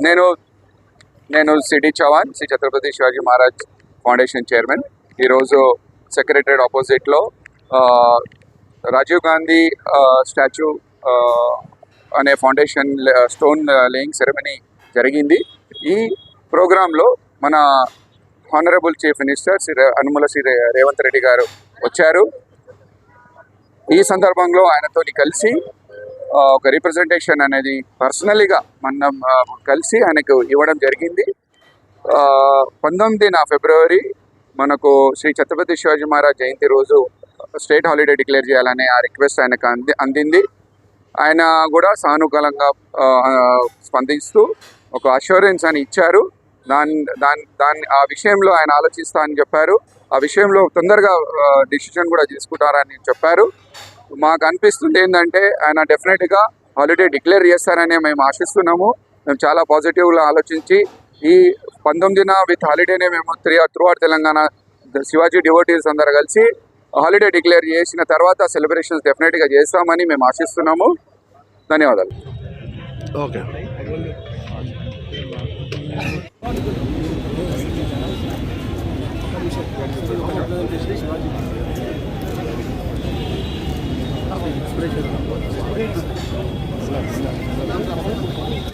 నేను నేను C D Chavan, Shri Chhatrapati Shivaji Maharaj foundation chairman. ఈరోజు సెక్రటరేట్ ఆపోజిట్లో రాజీవ్ గాంధీ స్టాచ్యూ అనే ఫౌండేషన్ స్టోన్ లేయింగ్ సెరమనీ జరిగింది. ఈ ప్రోగ్రాంలో మన honourable chief minister Shri Revanth Reddy గారు వచ్చారు. ఈ సందర్భంలో ఆయనతో కలిసి ఒక రిప్రజెంటేషన్ అనేది పర్సనలీగా మనం కలిసి ఆయనకు ఇవ్వడం జరిగింది. 19 ఫిబ్రవరి మనకు శ్రీ ఛత్రపతి శివాజీ మహారాజ్ జయంతి రోజు స్టేట్ హాలిడే డిక్లేర్ చేయాలనే ఆ రిక్వెస్ట్ ఆయనకు అందింది. ఆయన కూడా సానుకూలంగా స్పందిస్తూ ఒక అష్యూరెన్స్ అని ఇచ్చారు. ఆ విషయంలో ఆయన ఆలోచిస్తా అని చెప్పారు. ఆ విషయంలో తొందరగా డిసిషన్ కూడా తీసుకుంటారని చెప్పారు. మాకు అనిపిస్తుంది ఏంటంటే ఆయన డెఫినెట్గా హాలిడే డిక్లేర్ చేస్తారని మేము ఆశిస్తున్నాము. మేము చాలా పాజిటివ్గా ఆలోచించి ఈ 19 విత్ హాలిడేనే మేము through out Telangana Shivaji devotees అందరూ కలిసి హాలిడే డిక్లేర్ చేసిన తర్వాత సెలబ్రేషన్స్ డెఫినెట్గా చేస్తామని మేము ఆశిస్తున్నాము. ధన్యవాదాలు. ఓకే. ఇన్స్పిరేషన్